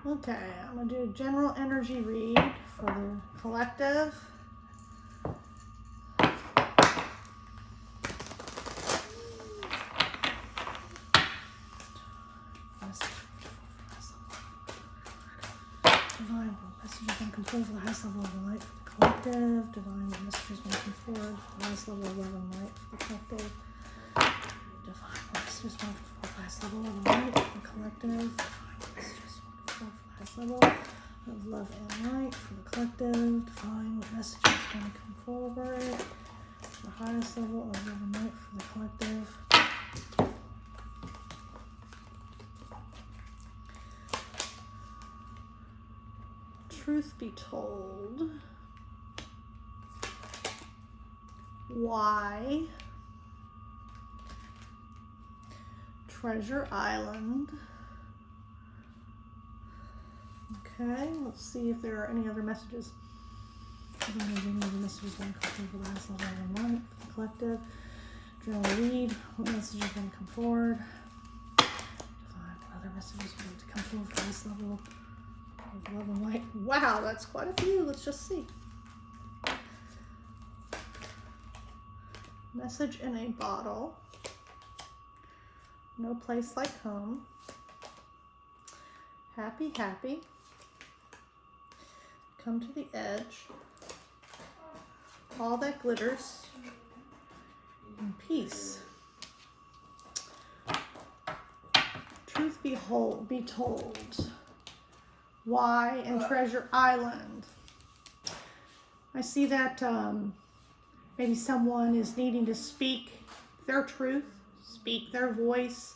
Okay, I'm going to do a general energy read for the collective. Divine messages been controlled for the highest level of light for the collective. Divine messages been conferred for the highest level of love and light for the collective. Divine messages been conferred for the highest level of light for the collective. Divine messages been conferred for the highest level of love and light for the collective. Divine messages been come forward for the highest level of love and light for the collective. Truth be told, why Treasure Island? Okay, let's see if there are any other messages. I don't know if any other messages going to come forward for the highest level of light for the collective. General read. What messages going to come forward? Divine. What other messages are going to come forward for the highest level of love and light? Wow, that's quite a few. Let's just see. Message in a bottle. No place like home. Happy, happy. Come to the edge. All that glitters. And peace. Truth be told. Why in Treasure Island? I see that maybe someone is needing to speak their truth, speak their voice.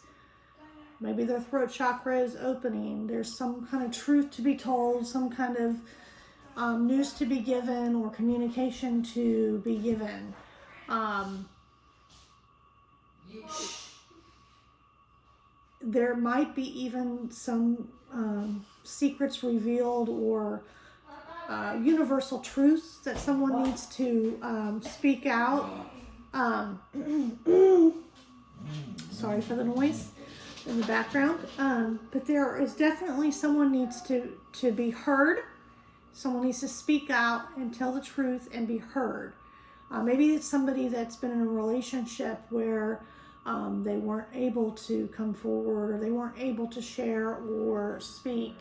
Maybe their throat chakra is opening. There's some kind of truth to be told, some kind of news to be given or communication to be given. There might be even some secrets revealed or universal truths that someone needs to speak out. Sorry for the noise in the background. But there is definitely someone needs to be heard. Someone needs to speak out and tell the truth and be heard. Maybe it's somebody that's been in a relationship where they weren't able to come forward, or they weren't able to share or speak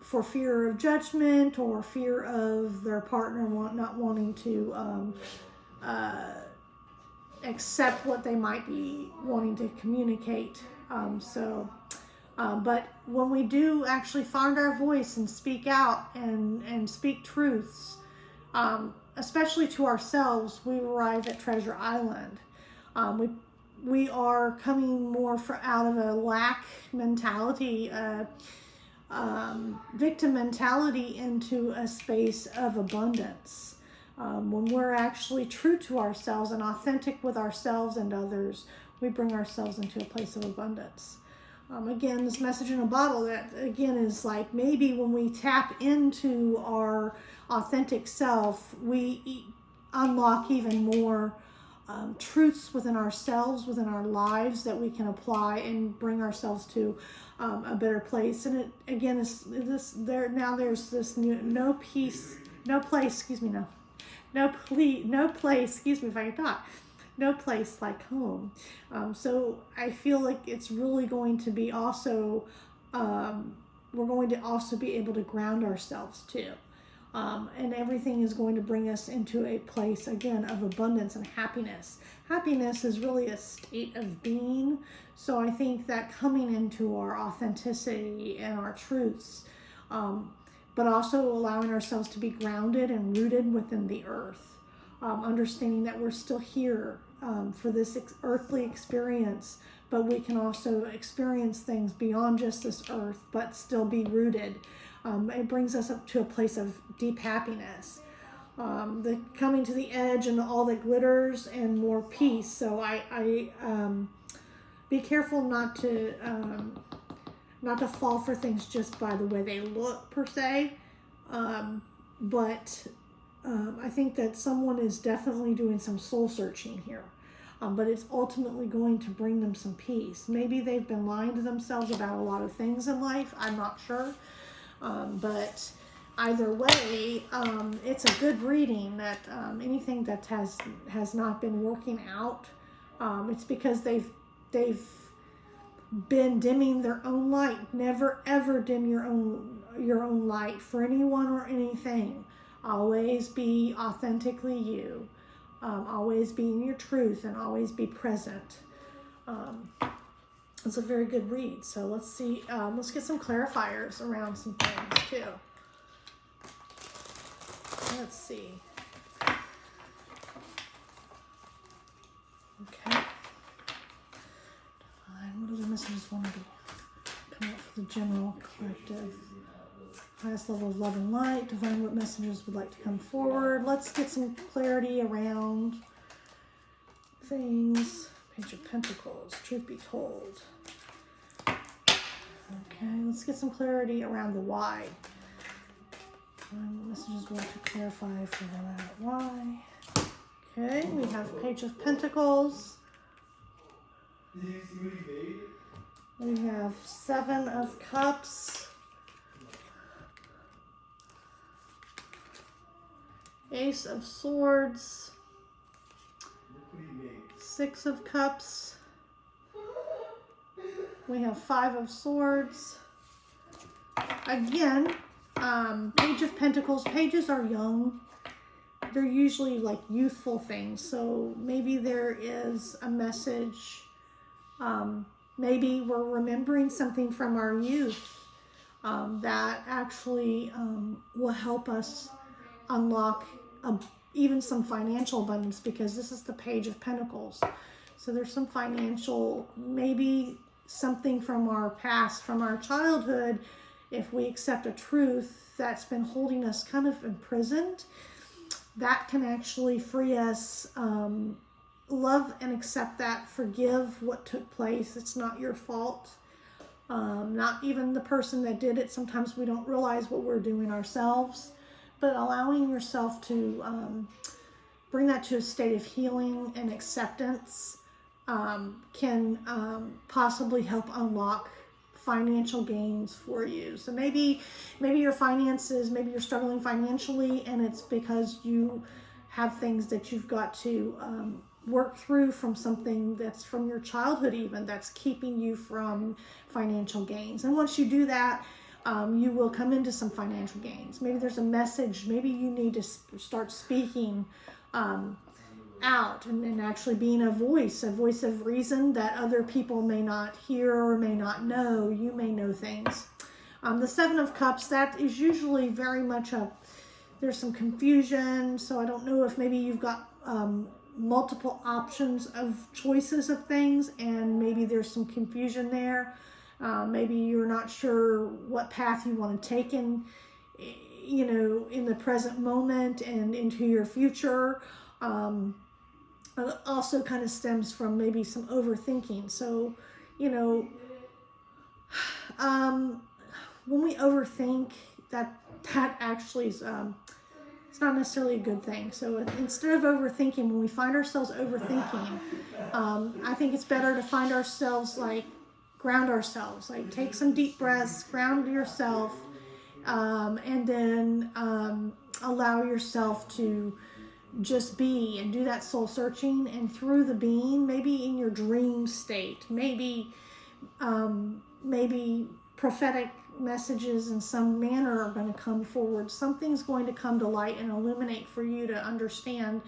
for fear of judgment or fear of their partner not wanting to accept what they might be wanting to communicate. But when we do actually find our voice and speak out and speak truths, especially to ourselves, we arrive at Treasure Island. We are coming more out of a lack mentality, victim mentality, into a space of abundance. When we're actually true to ourselves and authentic with ourselves and others, we bring ourselves into a place of abundance. Again, this message in a bottle, that again is like maybe when we tap into our authentic self, we unlock even more truths within ourselves, within our lives, that we can apply and bring ourselves to a better place. And it again is this there now. There's this no place. Excuse me. No place. Excuse me if I can talk. No place like home. So I feel like it's really going to be also, we're going to also be able to ground ourselves too. And everything is going to bring us into a place, again, of abundance and happiness. Happiness is really a state of being. So I think that coming into our authenticity and our truths, but also allowing ourselves to be grounded and rooted within the earth. Understanding that we're still here for this earthly experience, but we can also experience things beyond just this earth, but still be rooted. It brings us up to a place of deep happiness. The coming to the edge and all that glitters and more peace. So I be careful not to fall for things just by the way they look per se, but I think that someone is definitely doing some soul searching here. but it's ultimately going to bring them some peace. Maybe they've been lying to themselves about a lot of things in life. I'm not sure. But either way, it's a good reading that anything that has not been working out, it's because they've been dimming their own light. Never ever dim your own light for anyone or anything. Always be authentically you. Always be in your truth and always be present. It's a very good read. So let's see. Let's get some clarifiers around some things too. Let's see. Okay. What other messages want to be come out for the general collective? Highest level of love and light. Divine, what messages would like to come forward? Let's get some clarity around things. Page of Pentacles. Truth be told. Okay, let's get some clarity around the why. What messages would like to clarify for that why? Okay, we have Page of Pentacles. We have Seven of Cups. Ace of Swords. Six of Cups. We have Five of Swords. Again, Page of Pentacles. Pages are young. They're usually like youthful things. So maybe there is a message. Maybe we're remembering something from our youth that actually will help us unlock even some financial abundance, because this is the Page of Pentacles. So there's some financial, maybe something from our past, from our childhood, if we accept a truth that's been holding us kind of imprisoned, that can actually free us. Love and accept that. Forgive what took place. It's not your fault. Not even the person that did it. Sometimes we don't realize what we're doing ourselves. But allowing yourself to bring that to a state of healing and acceptance can possibly help unlock financial gains for you. So maybe your finances, maybe you're struggling financially, and it's because you have things that you've got to work through from something that's from your childhood even, that's keeping you from financial gains. And once you do that, you will come into some financial gains. Maybe there's a message. Maybe you need to start speaking out and actually being a voice of reason that other people may not hear or may not know. You may know things. The Seven of Cups, that is usually very much there's some confusion. So I don't know if maybe you've got multiple options of choices of things, and maybe there's some confusion there. Maybe you're not sure what path you want to take in the present moment and into your future. It also kind of stems from maybe some overthinking. So, when we overthink, that actually is it's not necessarily a good thing. So instead of overthinking, when we find ourselves overthinking, I think it's better to find ourselves ground ourselves, take some deep breaths, ground yourself, and then allow yourself to just be and do that soul searching. And through the being, maybe in your dream state, maybe prophetic messages in some manner are going to come forward. Something's going to come to light and illuminate for you to understand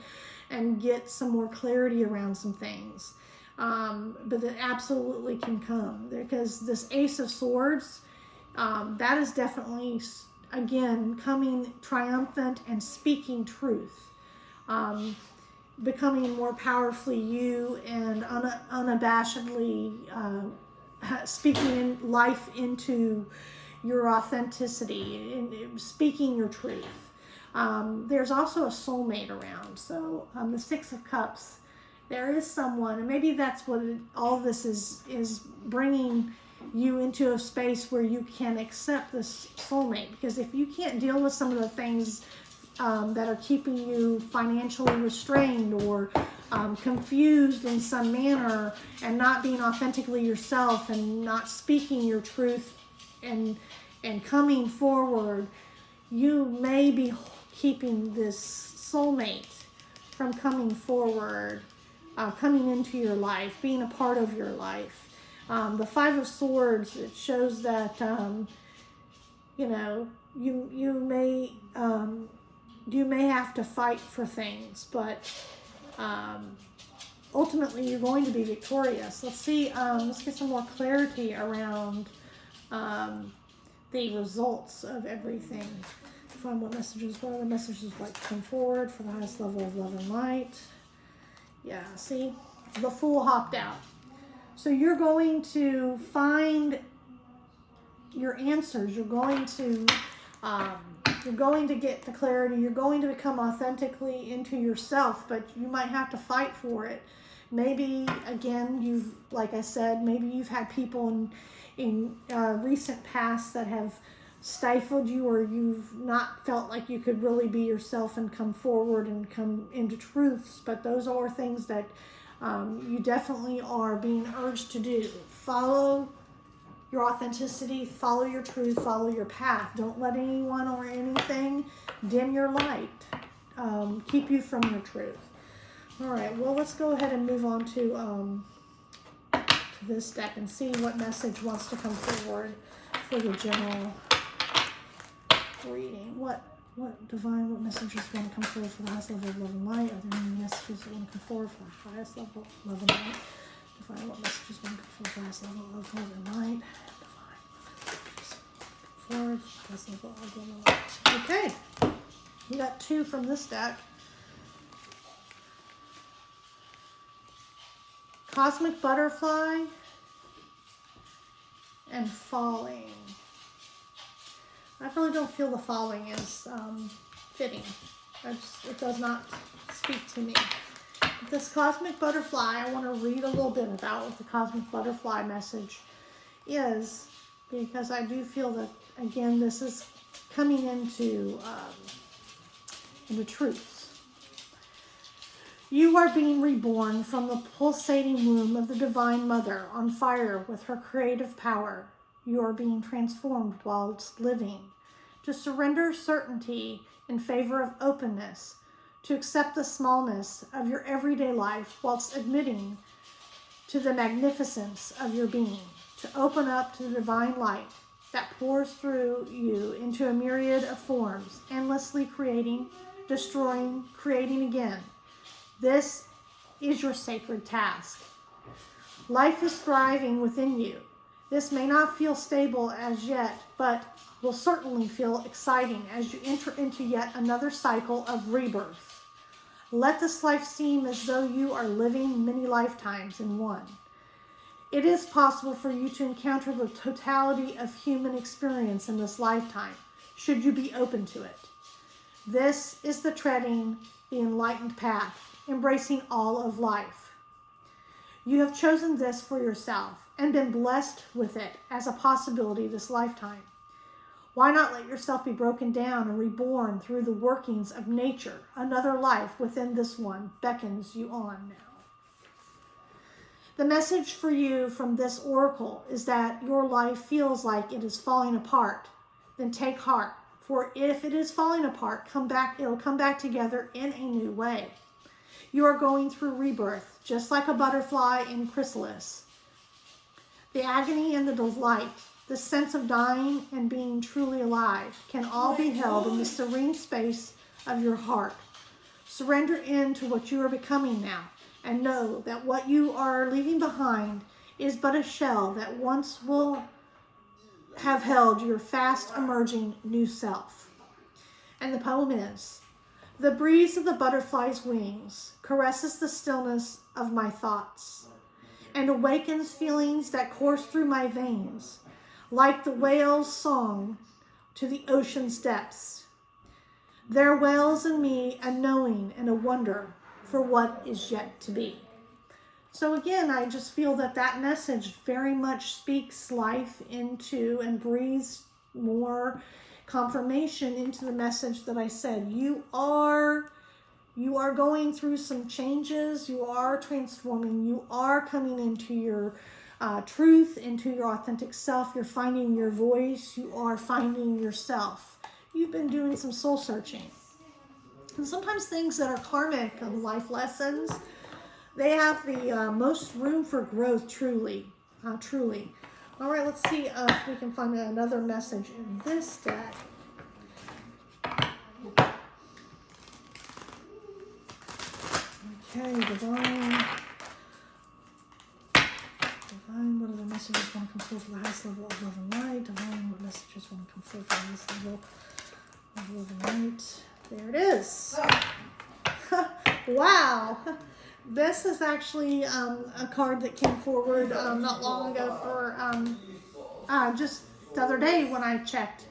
and get some more clarity around some things. But it absolutely can come, because this Ace of Swords, that is definitely, again, coming triumphant and speaking truth, becoming more powerfully you and unabashedly speaking life into your authenticity and speaking your truth. There's also a soulmate around. So the Six of Cups, there is someone, and maybe that's what all this is bringing you into a space where you can accept this soulmate. Because if you can't deal with some of the things that are keeping you financially restrained or confused in some manner, and not being authentically yourself and not speaking your truth and coming forward, you may be keeping this soulmate from coming forward, coming into your life, being a part of your life. The Five of Swords, it shows that you may have to fight for things, but ultimately you're going to be victorious. Let's see. Let's get some more clarity around the results of everything. Find what are the messages like to come forward for the highest level of love and light. Yeah, see, the Fool hopped out. So you're going to find your answers. You're going to get the clarity. You're going to become authentically into yourself, but you might have to fight for it. Maybe, again, like I said, maybe you've had people in recent past that have stifled you, or you've not felt like you could really be yourself and come forward and come into truths. But those are things that you definitely are being urged to do. Follow your authenticity, follow your truth, follow your path. Don't let anyone or anything dim your light, keep you from your truth. All right, well, let's go ahead and move on to this deck and see what message wants to come forward for the general reading. What messages want to come forward for the highest level of love and light? Are there any messages that want to come forward for the highest level of love and light? Define what messages want to come forward for the highest level of love and light. Define what messages forward for the highest level of love and light. Okay, we got 2 from this deck. Cosmic Butterfly and Falling. I really don't feel the falling is fitting. It does not speak to me. This Cosmic Butterfly, I want to read a little bit about what the Cosmic Butterfly message is, because I do feel that, again, this is coming into truths. You are being reborn from the pulsating womb of the Divine Mother, on fire with her creative power. You are being transformed whilst living, to surrender certainty in favor of openness, to accept the smallness of your everyday life whilst admitting to the magnificence of your being, to open up to the divine light that pours through you into a myriad of forms, endlessly creating, destroying, creating again. This is your sacred task. Life is thriving within you. This may not feel stable as yet, but will certainly feel exciting as you enter into yet another cycle of rebirth. Let this life seem as though you are living many lifetimes in one. It is possible for you to encounter the totality of human experience in this lifetime, should you be open to it. This is the treading the enlightened path, embracing all of life. You have chosen this for yourself and been blessed with it as a possibility this lifetime. Why not let yourself be broken down and reborn through the workings of nature? Another life within this one beckons you on now. The message for you from this oracle is that your life feels like it is falling apart. Then take heart, for if it is falling apart, it'll come back together in a new way. You are going through rebirth, just like a butterfly in chrysalis. The agony and the delight, the sense of dying and being truly alive, can all be held in the serene space of your heart. Surrender into what you are becoming now, and know that what you are leaving behind is but a shell that once will have held your fast emerging new self. And the poem is: the breeze of the butterfly's wings caresses the stillness of my thoughts and awakens feelings that course through my veins like the whale's song to the ocean's depths. There wails in me a knowing and a wonder for what is yet to be. So again, I just feel that that message very much speaks life into and breathes more confirmation into the message that I said. You are going through some changes. You are transforming. You are coming into your truth, into your authentic self. You're finding your voice. You are finding yourself. You've been doing some soul searching. And sometimes things that are karmic and life lessons, they have the most room for growth, truly. Truly. All right, let's see if we can find another message in this deck. Okay, divine. Divine, what other messages want to come forward for the highest level of love and light? Divine, what messages want to come forward for the highest level of love and light? There it is. Wow. This is actually a card that came forward not long ago for just the other day when I checked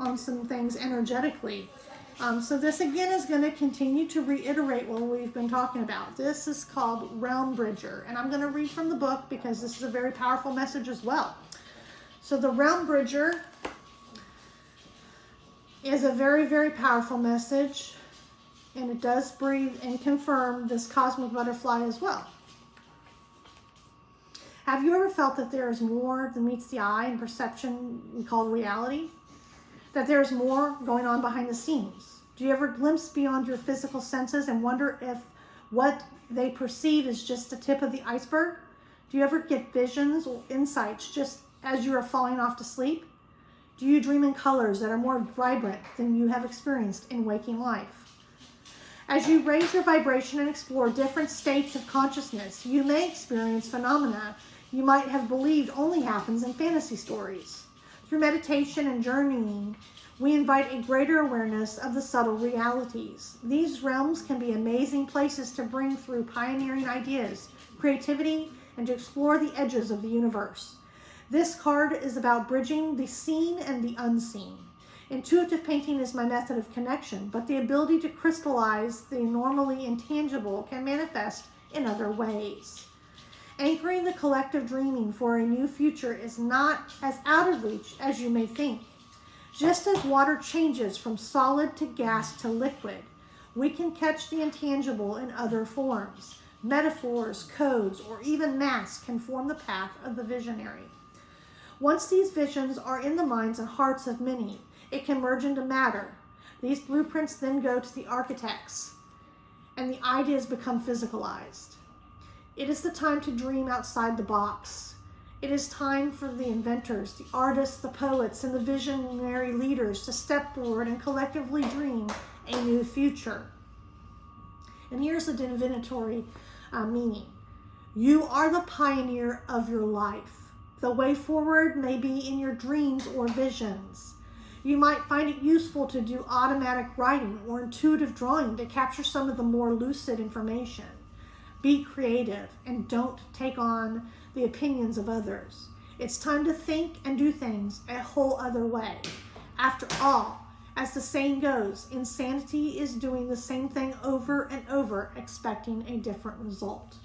on some things energetically. So this again is going to continue to reiterate what we've been talking about. This is called Realm Bridger, and I'm going to read from the book because this is a very powerful message as well. So the Realm Bridger is a very, very powerful message, and it does breathe and confirm this cosmic butterfly as well. Have you ever felt that there is more than meets the eye in perception we call reality? That there is more going on behind the scenes? Do you ever glimpse beyond your physical senses and wonder if what they perceive is just the tip of the iceberg? Do you ever get visions or insights just as you are falling off to sleep? Do you dream in colors that are more vibrant than you have experienced in waking life? As you raise your vibration and explore different states of consciousness, you may experience phenomena you might have believed only happens in fantasy stories. Through meditation and journeying, we invite a greater awareness of the subtle realities. These realms can be amazing places to bring through pioneering ideas, creativity, and to explore the edges of the universe. This card is about bridging the seen and the unseen. Intuitive painting is my method of connection, but the ability to crystallize the normally intangible can manifest in other ways. Anchoring the collective dreaming for a new future is not as out of reach as you may think. Just as water changes from solid to gas to liquid, we can catch the intangible in other forms. Metaphors, codes, or even masks can form the path of the visionary. Once these visions are in the minds and hearts of many, it can merge into matter. These blueprints then go to the architects, and the ideas become physicalized. It is the time to dream outside the box. It is time for the inventors, the artists, the poets, and the visionary leaders to step forward and collectively dream a new future. And here's the divinatory meaning. You are the pioneer of your life. The way forward may be in your dreams or visions. You might find it useful to do automatic writing or intuitive drawing to capture some of the more lucid information. Be creative and don't take on the opinions of others. It's time to think and do things a whole other way. After all, as the saying goes, insanity is doing the same thing over and over, expecting a different result.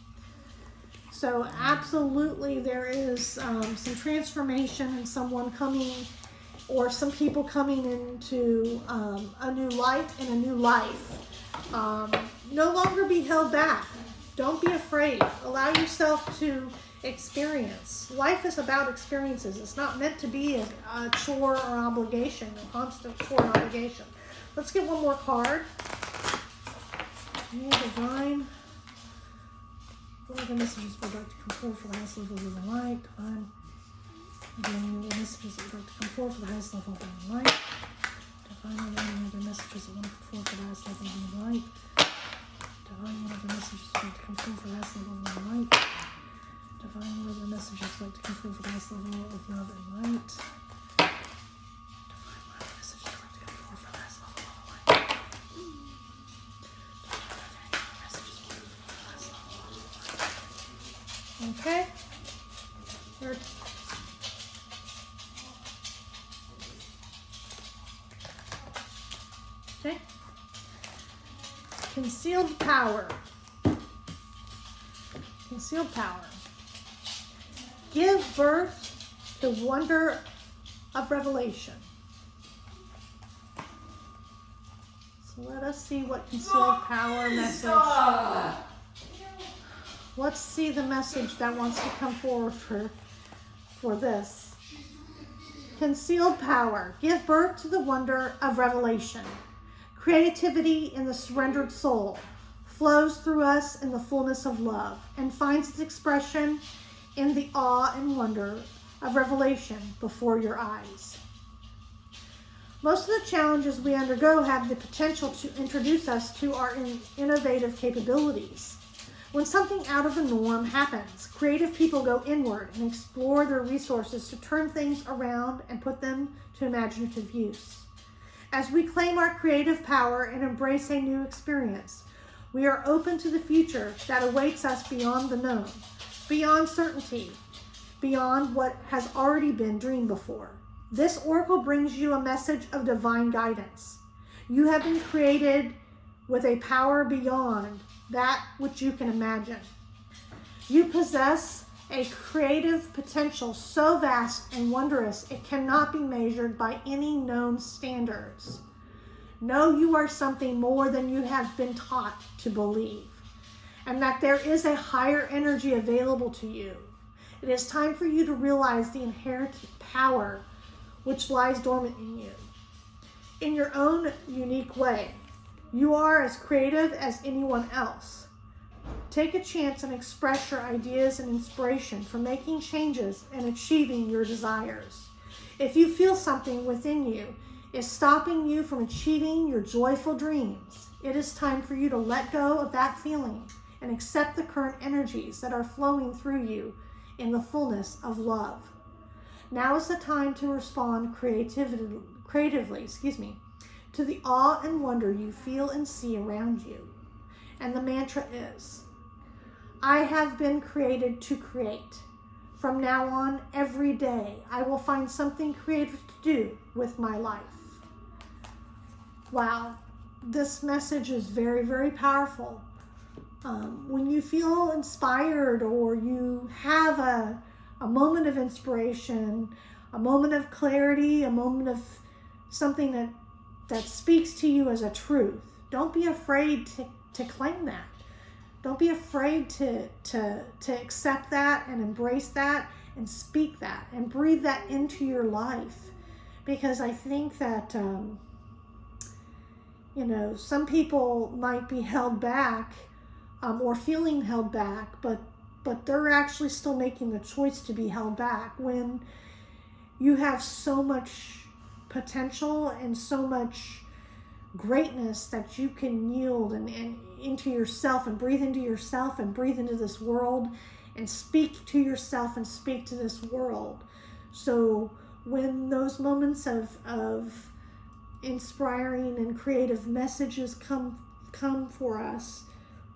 So absolutely there is some transformation and someone coming, or some people coming into a new light and a new life. No longer be held back. Don't be afraid. Allow yourself to experience. Life is about experiences. It's not meant to be a chore or obligation, a constant chore or obligation. Let's get one more card. Divine. What are the messages we'd like to come forward for the highest level of the light? Divine. Again, the messages that would like to come forward for the highest level of the light. Divine, any other messages that want to come forward for the highest level of the light. Divine, what other messages would like to come forward for the highest level of the light. Divine, what other messages would like to come forward for the highest level of love and light. Divine, what other messages would like to come forward for the highest level of light. Divine, what other messages would like to come forward for the highest level of light. Okay. Okay. Concealed power. Concealed power. Give birth to wonder of revelation. Let us see what concealed power message. Let's see the message that wants to come forward for this. Concealed power. Give birth to the wonder of revelation. Creativity in the surrendered soul flows through us in the fullness of love and finds its expression in the awe and wonder of revelation before your eyes. Most of the challenges we undergo have the potential to introduce us to our innovative capabilities. When something out of the norm happens, creative people go inward and explore their resources to turn things around and put them to imaginative use. As we claim our creative power and embrace a new experience, we are open to the future that awaits us beyond the known, beyond certainty, beyond what has already been dreamed before. This oracle brings you a message of divine guidance. You have been created with a power beyond that which you can imagine. You possess a creative potential so vast and wondrous it cannot be measured by any known standards. Know you are something more than you have been taught to believe, and that there is a higher energy available to you. It is time for you to realize the inherent power which lies dormant in you. In your own unique way, you are as creative as anyone else. Take a chance and express your ideas and inspiration for making changes and achieving your desires. If you feel something within you is stopping you from achieving your joyful dreams, it is time for you to let go of that feeling and accept the current energies that are flowing through you in the fullness of love. Now is the time to respond creatively, to the awe and wonder you feel and see around you. And the mantra is, I have been created to create. From now on, every day, I will find something creative to do with my life. Wow, this message is very, very powerful. When you feel inspired or you have a moment of inspiration, a moment of clarity, a moment of something that speaks to you as a truth, don't be afraid to claim that. Don't be afraid to accept that and embrace that and speak that and breathe that into your life. Because I think that, some people might be held back or feeling held back, but they're actually still making the choice to be held back when you have so much potential and so much greatness that you can yield and into yourself and breathe into yourself and breathe into this world and speak to yourself and speak to this world. So when those moments of inspiring and creative messages come for us,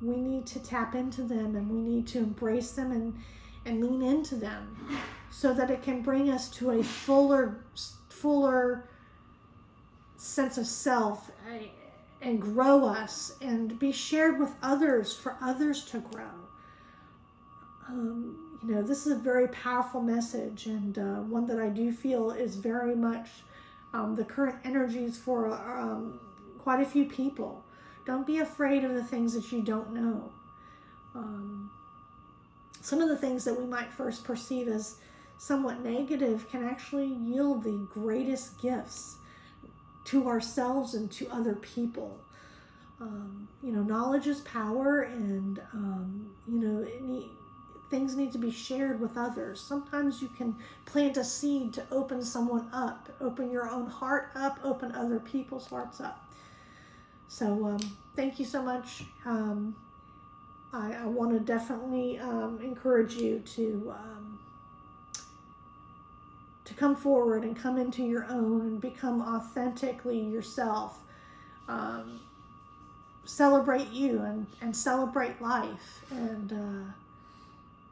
we need to tap into them and we need to embrace them and lean into them so that it can bring us to a fuller sense of self and grow us and be shared with others for others to grow. This is a very powerful message and one that I do feel is very much the current energies for quite a few people. Don't be afraid of the things that you don't know. Some of the things that we might first perceive as somewhat negative can actually yield the greatest gifts to ourselves and to other people. Knowledge is power, and things need to be shared with others. Sometimes you can plant a seed to open someone up, open your own heart up, open other people's hearts up. So thank you so much. I want to definitely encourage you to come forward and come into your own and become authentically yourself. Celebrate you and celebrate life and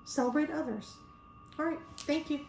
celebrate others. All right, thank you.